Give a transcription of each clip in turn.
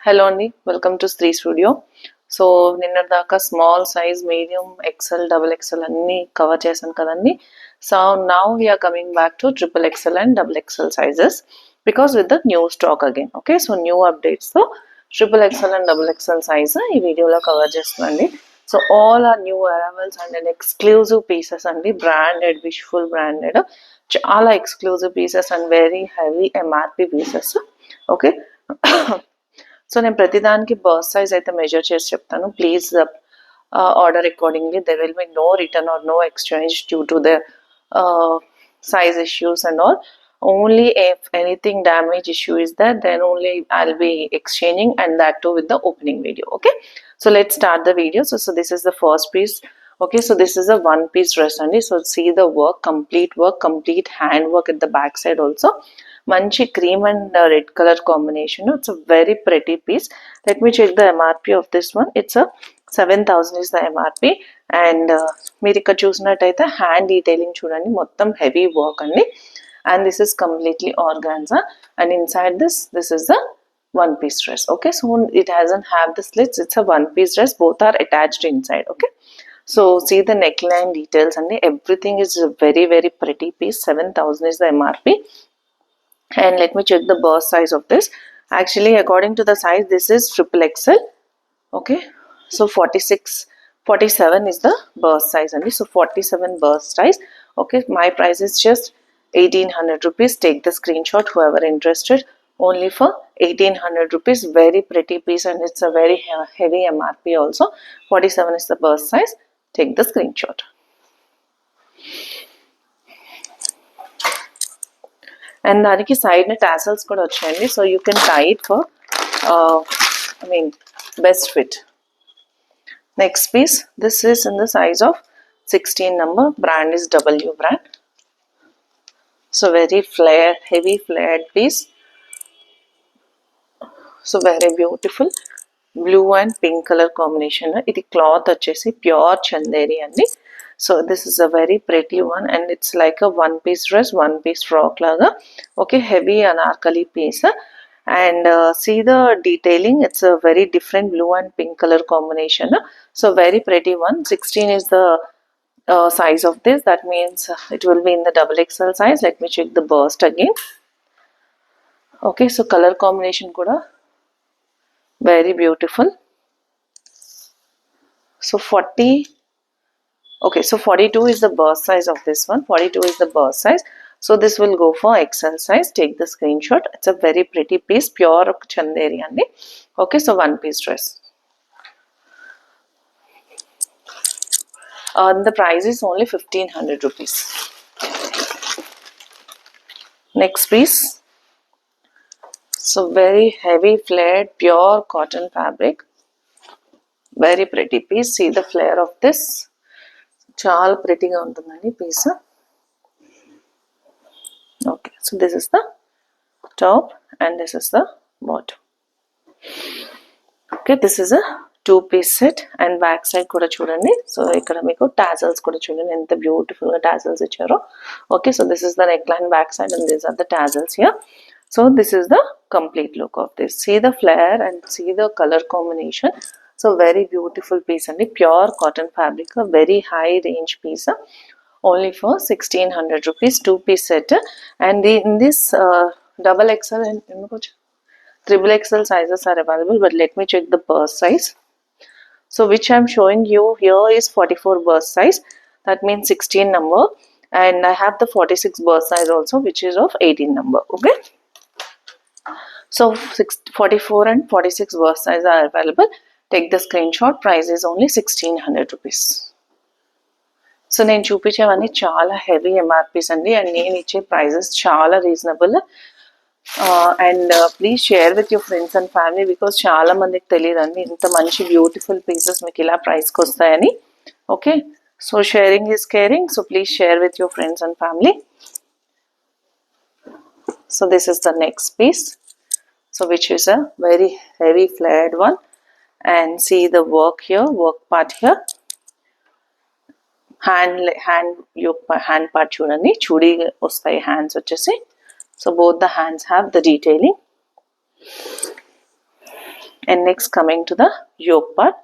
Hello Andy, welcome to Stree Studio. So నిన్నటిదాకా small size medium XL double XL అన్ని cover చేశాను కదండి. So now we're coming back to triple XL and double XL sizes because with the new stock again. Okay, so new అప్డేట్స్తో triple XL and double XL size ఈ వీడియోలో cover చేస్తుందండి. So all are new arrivals and and exclusive pieces అండి, branded, Wishful branded, చాలా exclusive pieces and very heavy MRP pieces. Okay, so నేను ప్రతిదానికి burst size అయితే measure చేసి చెప్తాను. Please order accordingly. There will be no return or no exchange due to the size issues and all. Only if anything damage issue is there, then only I'll be exchanging, and that too with the opening video. Okay, so let's start the video. So this is the first piece. Okay, so this is a one piece dress only. So see the work, complete hand work at the back side also. Manchi cream and red color combination. It's a very pretty piece. Let me check the MRP of this one. It's a 7,000 is the MRP. And మీరు ఇక్కడ చూసినట్టయితే hand detailing చూడండి, మొత్తం heavy work అండి. And this is completely organza, and inside this is the one piece dress. Okay, so it doesn't have the slits, it's a one piece dress, both are attached inside. Okay, so see the neckline details and everything is a very very pretty piece. 7,000 is the MRP. And let me check the burst size of this. Actually, according to the size, this is triple XL. Okay, so 47 is the burst size only. So 47 burst size. Okay, my price is just 1,800 rupees. Take the screenshot, whoever interested. Only for 1,800 rupees. Very pretty piece, and it's a very heavy MRP also. 47 is the burst size. Take the screenshot. And దానికి side tassels కూడా వచ్చాయండి. So you can tie it for best fit. Next piece, this is in the size of 16 number. Brand is W brand. So very flare, heavy flared piece. So very beautiful. Blue and pink color combination. It cloth vachesi pure chanderi andi. So this is a very pretty one, and it's like a one piece dress, one piece frock laga. Okay, heavy anarkali piece. And see the detailing, it's a very different blue and pink color combination. So very pretty one. 16 is the size of this. That means it will be in the double XL size. Let me check the burst again. Okay, so color combination kuda very beautiful. So 40. Okay, so 42 is the burst size of this one. 42 is the burst size. So this will go for XL size. Take the screenshot. It's a very pretty piece, pure chanderi andi. Okay, so one piece dress. The price is only 1,500 rupees. Next piece. So very heavy flared, pure cotton fabric. Very pretty piece. See the flare of this. Chaal pretty ga untundandi piece. Okay, so this is the top and this is the bottom. Okay, this is a two piece set, and back side kuda chudandi. So ikkada meeku tassels kuda chudandi enta beautiful ga tassels icharo. Okay, so this is the neckline back side and these are the tassels here. So this is the complete look of this. See the flare and see the color combination. So very beautiful piece and pure cotton fabric, a very high range piece. Only for 1,600 rupees, two piece set. And in this double XL and triple XL sizes are available, but let me check the burst size. So which I'm showing you here is 44 burst size. That means 16 number, and I have the 46 burst size also, which is of 18 number. Okay, so 44 and 46 burst size are available. Take the screenshot. Price is only 1,600 rupees. So నేను చూపించేవన్నీ చాలా heavy MRPs అండి, and నేను ఇచ్చే prices చాలా reasonable. And please share with your friends and family, because చాలా మందికి తెలియదండి ఇంత మంచి బ్యూటిఫుల్ పీసెస్ మీకు ఇలా ప్రైస్కి వస్తాయని. Okay, so sharing is caring. So please share with your friends and family. So this is the next piece, so which is a very heavy flared one, and see the work here, work part here. hand part చూడండి, చూడి వస్తాయి hands వచ్చేసి. So both the hands have the detailing. And next coming to the yoke part.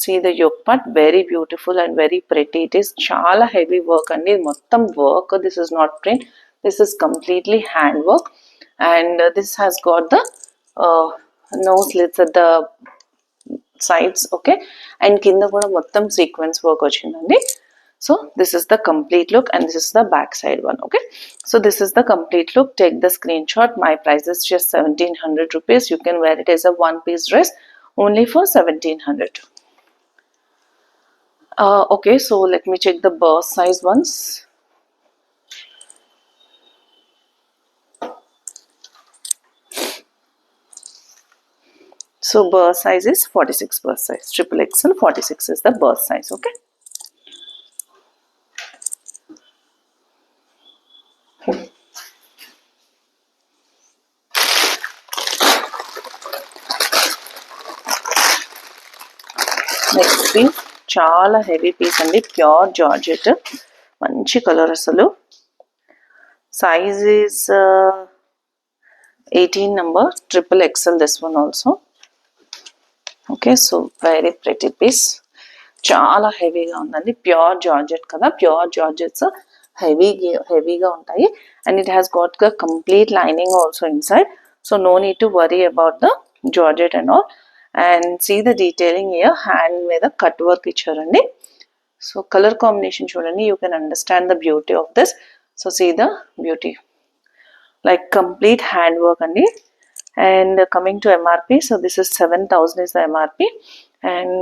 See the yoke part, very beautiful and very pretty. It is chala heavy work and mottam work. This is not print, this is completely hand work. And this has got the nose slits at the sides, okay, and kinda kuda mottam sequence work ochindandi. So this is the complete look and this is the back side one, okay. So this is the complete look. Take the screenshot. My price is just 1700 rupees. You can wear it as a one piece dress only for 1700. Okay, so let me check the burst size ones. So burst size is 46 burst size. Triple XL 46 is the burst size, okay. Next piece చాలా heavy piece అండి, pure georgette, మంచి colour అసలు. Size is 18 number, triple XL this one also. Okay, so very pretty piece, చాలా హెవీగా ఉందండి. Pure georgette కదా, pure georgettes హెవీగా ఉంటాయి. And it has got the complete lining also inside. So no need to worry about the georgette and all. And see the detailing here, hand మీద cut work ఇచ్చారండి. So colour combination చూడండి, you can understand the beauty of this. So see the beauty, like complete handwork andi. And coming to MRP, so this is 7000 is the MRP. And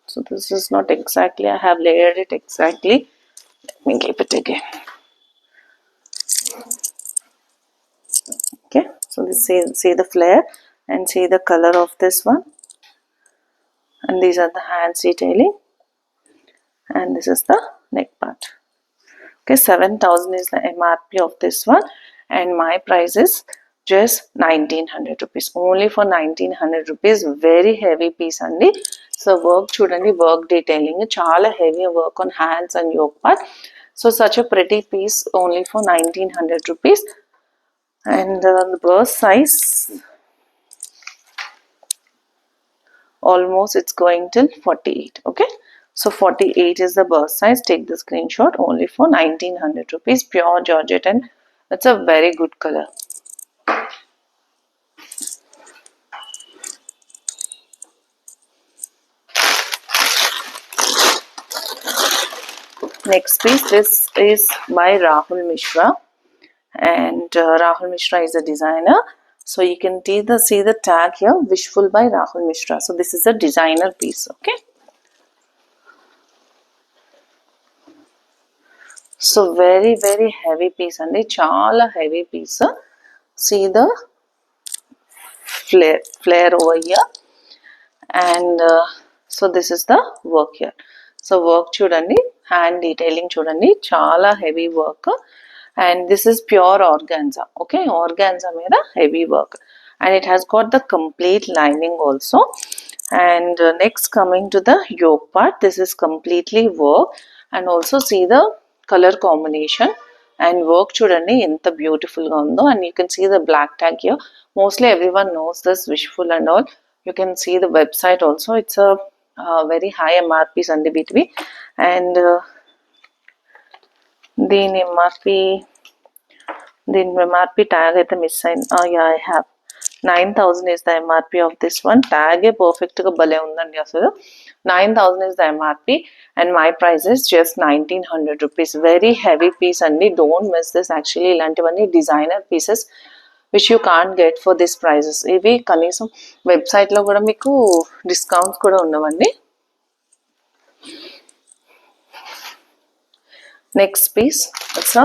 so this is not exactly, I have layered it exactly. Let me keep it again. Okay, so this, see the flare and see the color of this one, and these are the hands detailing, and this is the neck part. Okay, 7000 is the MRP of this one, and my price is just 1900 rupees, only for 1900 rupees. Very heavy piece andi. So work chudandi, work detailing chaala heavy work on hands and yoke part. So such a pretty piece only for 1900 rupees. And the burst size almost it's going till 48. Okay, so 48 is the burst size. Take the screenshot, only for 1900 rupees, pure georgette, and it's a very good color. Next piece, this is by Rahul Mishra, and Rahul Mishra is a designer. So you can see the tag here, Wishful by Rahul Mishra. So this is a designer piece, okay. So very heavy piece andi, chaala heavy piece. See the flare over here, and so this is the work here. So work chudandi, hand detailing chudandi, chaala heavy work. And this is pure organza, okay, organza meda heavy work, and it has got the complete lining also. And next coming to the yoke part, this is completely work, and also see the color combination and work chudandi enta beautiful ga undo. And you can see the black tag here. Mostly everyone knows this Wishful and all. You can see the website also. It's a very high MRP Sunday B2B. And దీని MRP tag అయితే miss అయింది. Yeah, I have 9000 is the MRP of this one. Tag perfect గా భలే ఉందండి అసలు. 9000 is the MRP, and my price is just 1900 rupees. Very heavy piece అండి, don't miss this. Actually ఇలాంటివన్నీ designer pieces which you can't get for this prices. ఇవి కనీసం website లో కూడా మీకు డిస్కౌంట్స్ కూడా ఉండవండి. Next piece, it's a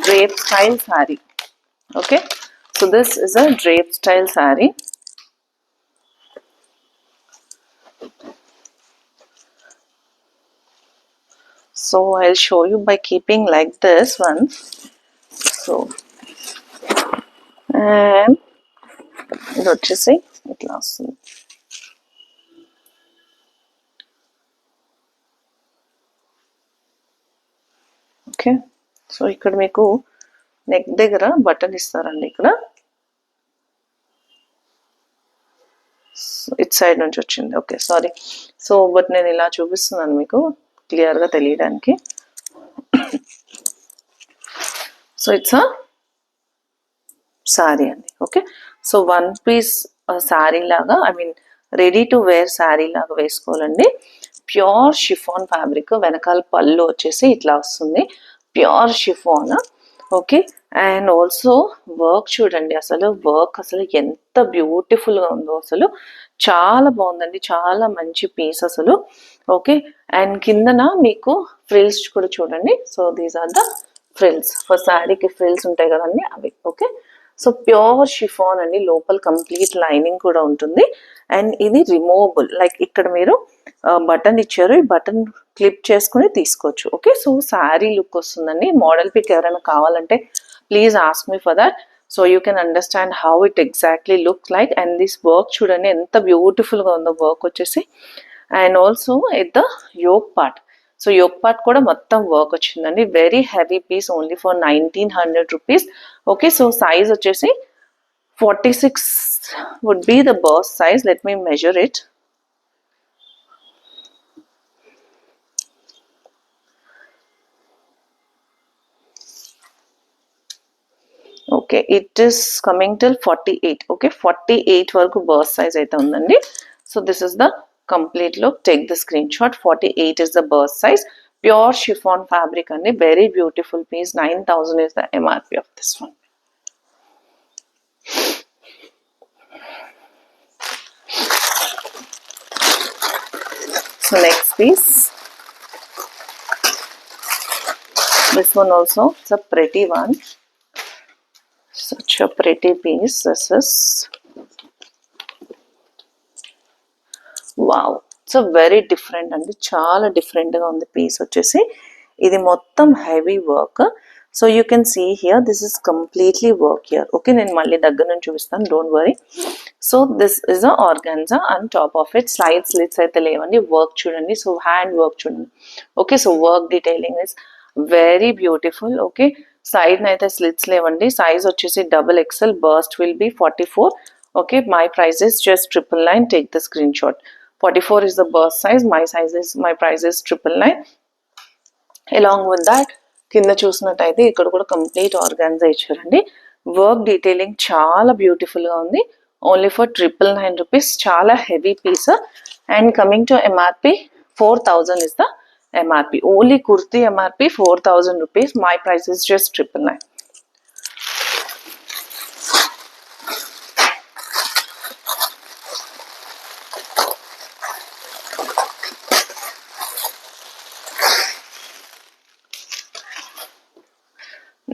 drape style saree. Okay, so this is a drape style saree. So I'll show you by keeping like this one. So and ఇది వచ్చేసి ఇట్లా వస్తుంది. ఓకే, సో ఇక్కడ మీకు నెక్ దగ్గర బటన్ ఇస్తారండి ఇక్కడ. ఇట్ సైడ్ నుంచి వచ్చింది. Okay sorry. సో బట్ నేను ఇలా చూపిస్తున్నాను మీకు క్లియర్గా తెలియడానికి. సో ఇట్స్ అ శారీ అండి. Okay, so one piece sari లాగా, I mean ready to wear sari లాగా వేసుకోవాలండి. ప్యూర్ షిఫాన్ ఫ్యాబ్రిక్, వెనకాల పళ్ళు వచ్చేసి ఇట్లా వస్తుంది, pure chiffon. Okay, and also work చూడండి, అసలు వర్క్ అసలు ఎంత బ్యూటిఫుల్గా ఉందో, అసలు చాలా బాగుందండి, చాలా మంచి పీస్ అసలు. ఓకే, అండ్ కిందన మీకు ఫ్రిల్స్ కూడా చూడండి. So these are the frills, for శారీకి ఫ్రిల్స్ ఉంటాయి కదండి అవి. ఓకే, సో ప్యూర్ షిఫాన్ అండి, లోపల కంప్లీట్ లైనింగ్ కూడా ఉంటుంది. అండ్ ఇది రిమూవబుల్, లైక్ ఇక్కడ మీరు బటన్ ఇచ్చారు, ఈ బటన్ క్లిప్ చేసుకుని తీసుకోవచ్చు. ఓకే, సో శారీ లుక్ వస్తుందండి. మోడల్ పిక్ ఎవరైనా కావాలంటే please ask me for that, so you can understand how it exactly look like. And this work చూడండి ఎంత బ్యూటిఫుల్గా ఉందో వర్క్ వచ్చేసి. And also at the yoke part, so yoke part కూడా మొత్తం వర్క్ వచ్చిందండి. Very heavy piece, only for 1900 rupees. Okay, so size వచ్చేసి 46 would be the burst size. Let me measure it. Okay, it is coming till 48. Okay, 48 వరకు burst size అయితే ఉందండి. So this is the complete look. Take the screenshot. 48 is the burst size. Pure chiffon fabric and a very beautiful piece. 9,000 is the MRP of this one. So next piece, this one also, it's a pretty one, such a pretty piece. This is, wow, it's a very different and చాలా different గా ఉంది piece వచ్చేసి. ఇది మొత్తం heavy work. So you can see here, this is completely work here. Okay, నేను మళ్ళీ దగ్గర నుంచి చూపిస్తాను, don't worry. So this is a organza and top of it slide slits అయితే లేవండి. వర్క్ చూడండి, సో హ్యాండ్ వర్క్ చూడండి. Okay, so work detailing is very beautiful. Okay, side అయితే స్లిట్స్ లేవండి. సైజ్ వచ్చేసి XXL, burst will be 44. Okay, my price is just 999. Take the screen shot. 44 is the burst size. My price is 999. Along with that, కింద చూసినట్టయితే ఇక్కడ కూడా complete organza ఇచ్చారండి. Work detailing చాలా beautiful గా ఉంది. Only for 999 rupees. చాలా heavy piece. And coming to MRP, 4000 is the MRP. ఓన్లీ kurti MRP 4000 rupees. My price is just 999.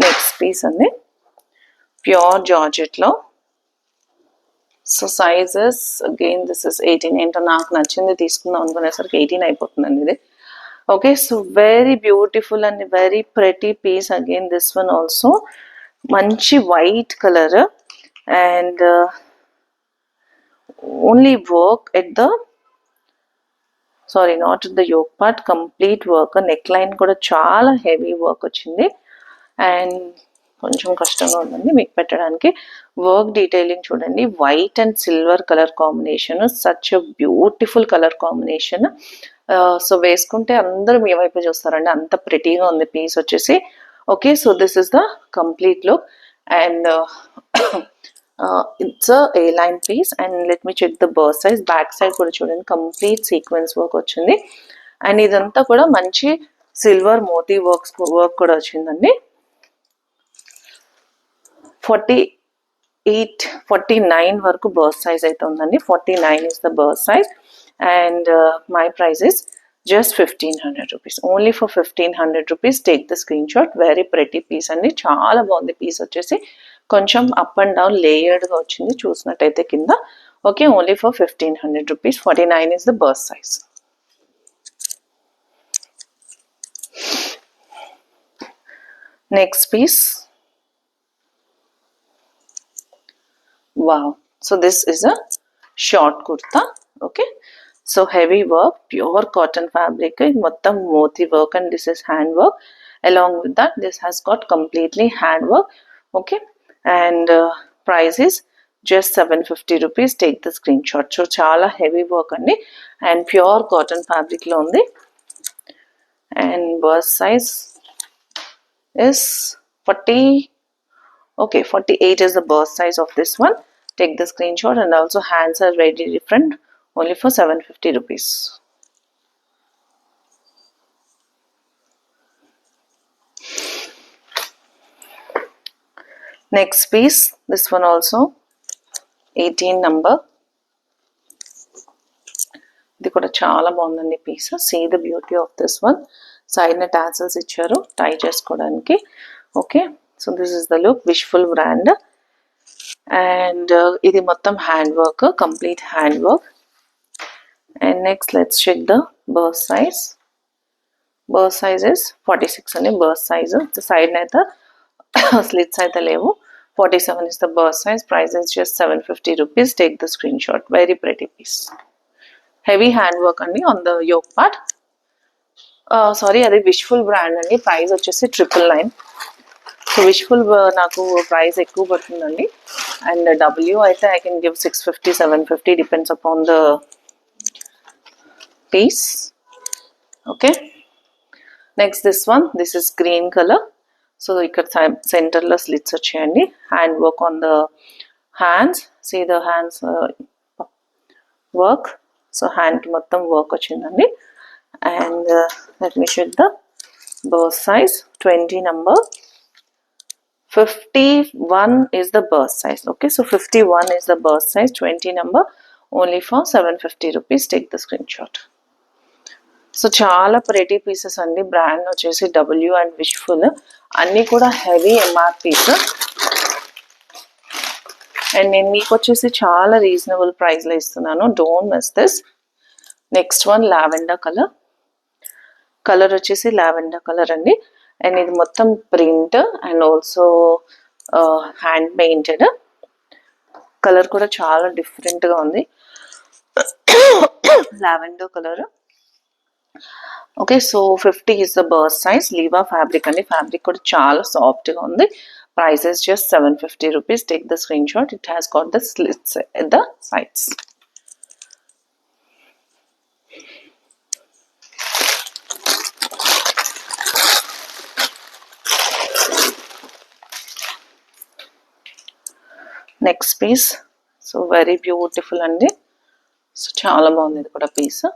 Next piece అండి, ప్యూర్ జార్జెట్ లో. So sizes again this is 18. ఏంటో నాకు నచ్చింది తీసుకుందాం అనుకునేసరికి 18 అయిపోతుందండి ఇది. Okay, so very beautiful and very pretty piece. Again this one also మంచి white colour and only work at the, sorry not at the yoke part, complete work. Neck line కూడా చాలా హెవీ వర్క్ వచ్చింది and కొంచెం కష్టంగా ఉందండి మీకు పెట్టడానికి. Work detailing చూడండి, white and silver colour combination, such a beautiful colour combination. So వేసుకుంటే అందరూ మీ వైపు చూస్తారండి, అంత ప్రెటీగా ఉంది పీస్ వచ్చేసి. Okay, so this is the complete look and it's a line piece. And let me check the burst size. Back side కూడా చూడండి, complete sequence work వచ్చింది. అండ్ ఇదంతా కూడా మంచి సిల్వర్ మోతీ వర్క్ కూడా వచ్చిందండి. 49 వరకు బర్స్ట్ సైజ్ అయితే ఉందండి. 49 is the burst size and my price is just 1500 rupees. Only for 1500 rupees. Take the screenshot. Very pretty piece అండి, చాలా బాగుంది పీస్ వచ్చేసి. కొంచెం అప్ అండ్ డౌన్ లేయర్డ్ గా వచ్చింది చూసినట్టయితే కింద. Okay, only for 1500 rupees. 49 is the burst size. Next piece. Wow, so this is a short kurta. Okay, so heavy work, pure cotton fabric, mottam moti work and this is hand work. Along with that, this has got completely hand work. Okay, and price is just 750 rupees. Take the screenshot. So చాలా heavy work అండి and pure cotton fabric లో ఉంది and burst size is 40. Okay, 48 is the burst size of this one. Take the screenshot. And also hands are very different, only for 750 rupees. Next piece, this one also 18 number. ఇది కూడా చాలా బాగుందండి piece. See the beauty of this one. సైడ్న tassels ఇచ్చారు tie చేసుకోవడానికి. Okay, so this is the look. Wishful brand and ఇది మొత్తం hand work, complete hand work. And next let's check the burst size. Burst size is 46 అండి burst size. సైడ్న అయితే slits అయితే లేవు. 47 is the burst size. Price is just 750 rupees. Take the screenshot. Very pretty piece. Heavy handwork andi on the yoke part. Sorry, adi Wishful brand andi. Price vachesi 999. So Wishful naku price ekku padtundandi. And W aithe I can give 650, 750 depends upon the piece. Okay. Next this one. This is green color. So ఇక్కడ సెంటర్లో slits వచ్చాయండి. Hand work on the hands. See the hands work. So హ్యాండ్కి మొత్తం work వచ్చిందండి. And let me check the burst size. 20 number. 51 is the burst size. Okay, so 51 is the burst size. 20 number, only for 750 rupees. Take the screenshot. So చాలా pretty pieces అండి. Brand వచ్చేసి W and wishful. అన్నీ కూడా heavy MRPs. And నేను మీకు వచ్చేసి చాలా reasonable ప్రైస్లో ఇస్తున్నాను. Don't miss this. Next one lavender colour. Colour వచ్చేసి లావెండర్ కలర్ అండి. అండ్ ఇది మొత్తం print and also hand painted. Colour కూడా చాలా డిఫరెంట్గా ఉంది. Lavender colour. Okay, so 50 is the burst size. Liva fabric అండి. ఫ్యాబ్రిక్ కూడా చాలా సాఫ్ట్గా ఉంది. Price is just 750 rupees. Take the screenshot. It has got the slits at the sides. Next piece. So very beautiful అండి. So చాలా బాగుంది ఇది కూడా పీస్.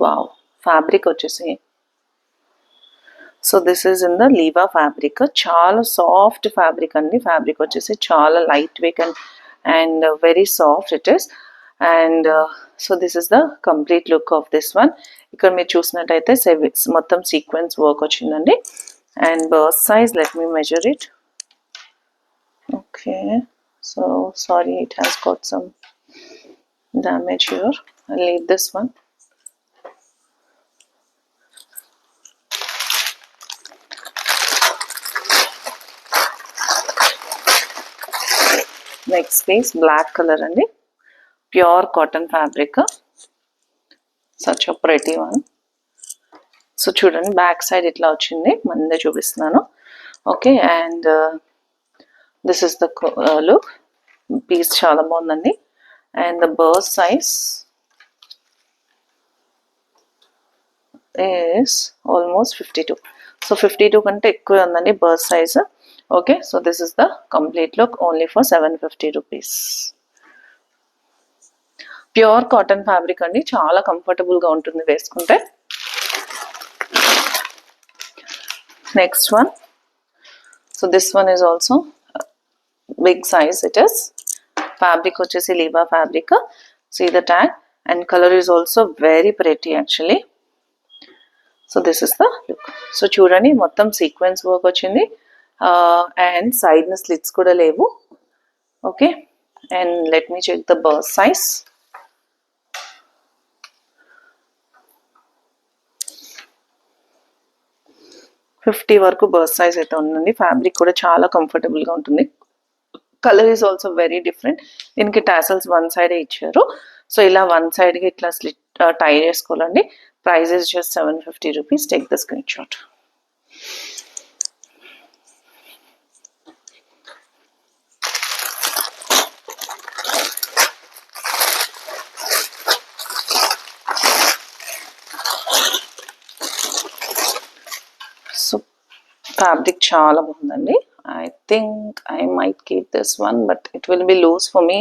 వావ్, ఫ్యాబ్రిక్ వచ్చేసి so this is in the Liva fabric. చాలా soft fabric అండి. Fabric వచ్చేసి చాలా light weight and very soft it is. And so this is the complete look of this one. ఇక్కడ మీరు చూసినట్టయితే మొత్తం సీక్వెన్స్ వర్క్ వచ్చిందండి. And burst size, let me measure it. Okay, so sorry, it has got some damage here. I leave this one. Next piece black colour అండి. Pure cotton fabric. Such a pretty one. So చూడండి back side ఇట్లా వచ్చింది. ముందే చూపిస్తున్నాను. Okay, and this is the look. Piece చాలా బాగుందండి. And the burst size is almost 52. సో 52 కంటే ఎక్కువ ఉందండి burst size. Okay, so this is the complete look, only for 750 rupees. Pure cotton fabric అండి. చాలా కంఫర్టబుల్గా ఉంటుంది వేసుకుంటే. Next one. So this one is also big size it is. Fabric వచ్చేసి Liva fabric. See the tag. And colour is also very pretty actually. So this is the look. So చూడండి మొత్తం sequence work వచ్చింది. And side slits కూడా లేవు. Okay, and let me check the burst size. Fifty వరకు burst size అయితే ఉందండి. Fabric కూడా చాలా కంఫర్టబుల్గా ఉంటుంది. Colour is also very different. దీనికి టాసల్స్ వన్ సైడే ఇచ్చారు. సో ఇలా వన్ సైడ్కి ఇట్లా స్లిట్ టై చేసుకోవాలండి. Price is just 750 rupees. Take the screenshot. Fabric చాలా బాగుందండి. I think I might keep this one but it will be loose for me.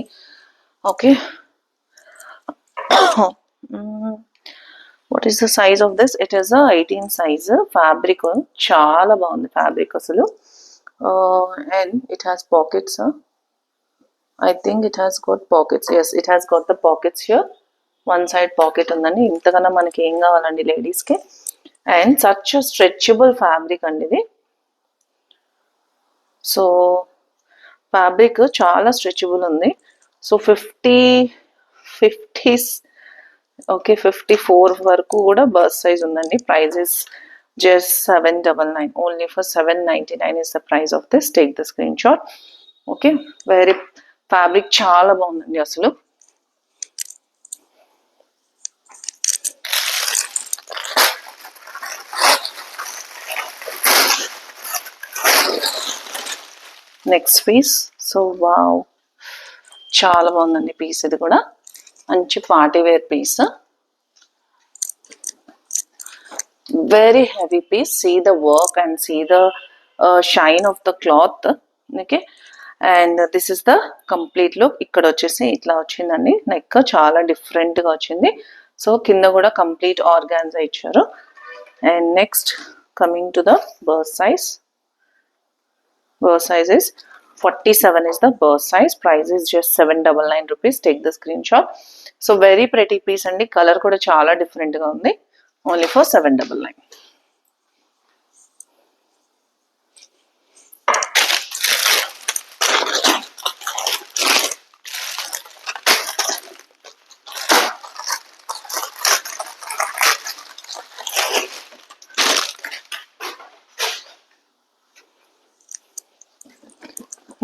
Okay, what is the size of this? It is 18 size. Fabric చాలా బాగుంది fabric అసలు. And it has pockets. I think it has got pockets. Yes, it has got the pockets here. One side pocket ఉందండి. ఇంతకన్నా మనకి ఏం కావాలండి లేడీస్కి. And such stretchable fabric అండి ఇది. సో ఫ్యాబ్రిక్ చాలా స్ట్రెచబుల్ ఉంది. సో 50 ఓకే 54 వరకు కూడా బర్త్ సైజ్ ఉందండి. Price is just 799. Only for 799 is the price of this. Take the screenshot. Okay, very fabric చాలా బాగుందండి అసలు. Next piece. సో వావ్, చాలా బాగుందండి పీస్. ఇది కూడా మంచి party wear piece. Very heavy piece. See the work and see the shine of the cloth. Okay, and this is the complete look. ఇక్కడ వచ్చేసి ఇట్లా వచ్చిందండి. నెక్ చాలా డిఫరెంట్గా వచ్చింది. సో కింద కూడా కంప్లీట్ ఆర్గాన్జా ఇచ్చారు. And next coming to the birth size. Burst size is 47 is the burst size. Price is just 799 rupees. Take the screenshot. So very pretty piece and the color kuda chala different ga undi. Only for 799.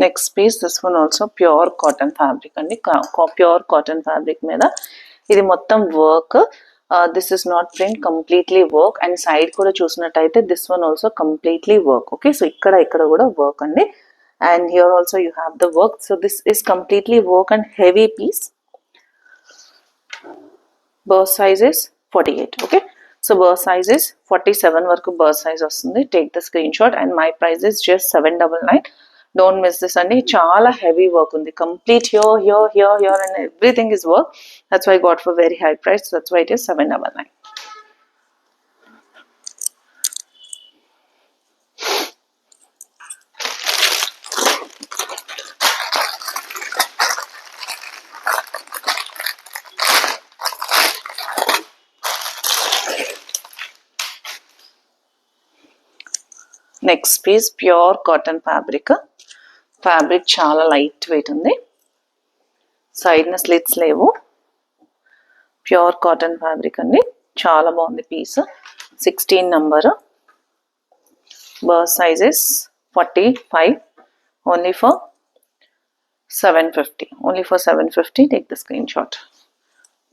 Next piece, this one also pure cotton fabric అండి. Pure cotton fabric మీద ఇది మొత్తం work. This is not print, completely work. And side కూడా చూసినట్టయితే this one also completely work. Okay, so ఇక్కడ కూడా work అండి. And here also you have the work. So this is completely work and heavy piece. Burst size is 48. Okay, so burst size is 47 వరకు burst size వస్తుంది. Take the screenshot. And my price is just 799. Don't miss this అండి. చాలా heavy work ఉంది. Complete here and everything is work. That's why got for very high price. That's why it is 799. Next piece pure cotton fabric. Fabric చాలా light weight ఉంది. సైడ్న slits లేవు. Pure cotton fabric అండి. చాలా బాగుంది piece. 16 number. Burst sizes 45. Only for 750. Only for 750. Take the screenshot.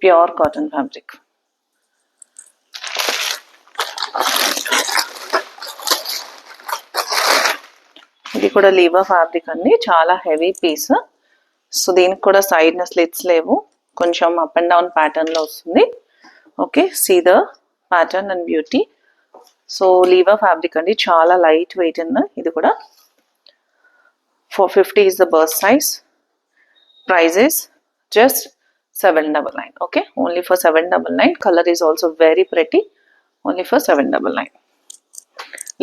Pure cotton fabric. ఇది కూడా Lever fabric అండి. చాలా హెవీ పీస్. సో దీనికి కూడా సైడ్న స్లిట్స్ లేవు. కొంచెం అప్ అండ్ డౌన్ ప్యాటర్న్లో వస్తుంది. Okay, see the pattern and beauty. So Liva fabric అండి. చాలా లైట్ వెయిట్ ఉంది ఇది కూడా. 450 is the burst size. Price is just 799. Okay, only for 799. Color is also very pretty. Only for 799.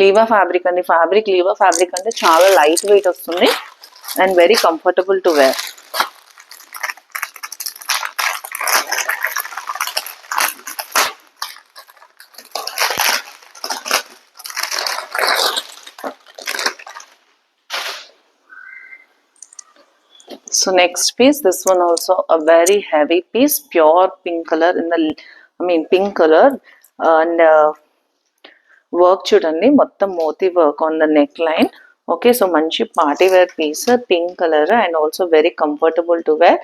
Liva fabric అండి. Liva fabric అంటే చాలా లైట్ వెయిట్ వస్తుంది and very comfortable to wear. So next piece, this one also a very heavy piece, pure pink color in the, pink color, and work చూడండి మొత్తం moti work on the neckline. Okay, so మంచి party wear piece, pink colour and also very comfortable to wear.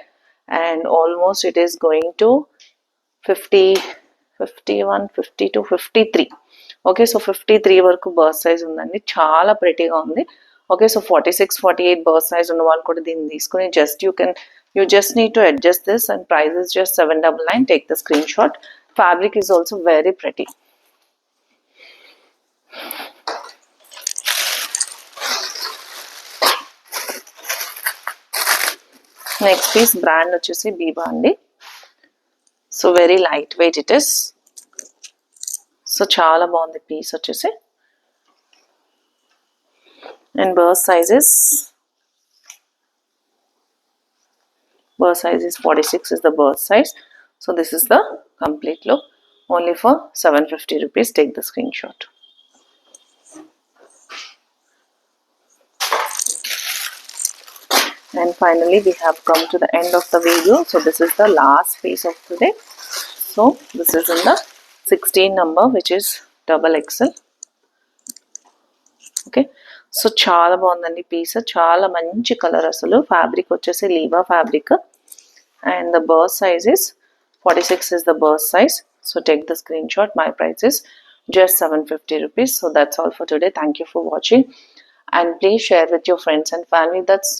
And almost it is going to 50, 51, 52, 53. Okay, so 53 వరకు burst size ఉందండి. చాలా ప్రెటీగా ఉంది. Okay, so 46, 48 birth size ఉన్న వాళ్ళు కూడా దీన్ని తీసుకుని you just need to adjust this and price is just 799. Take the screenshot. Fabric is also very pretty. Next piece brand వచ్చేసి బీబా అండి. So very light weight it is. So చాలా బాగుంది piece వచ్చేసి. And burst sizes 46 is the burst size. So this is the complete look, only for 750 rupees. Take the screenshot. And finally we have come to the end of the video. So this is the last piece of today. So this is in the 16 number, which is double XL. Okay, so చాలా బాగుందండి piece. చాలా మంచి colour. అసలు fabric వచ్చేసి Liva fabric. And the burst size is 46 is the burst size. So take the screenshot. My price is just 750 rupees. So that's all for today. Thank you for watching, and please share with your friends and family. That's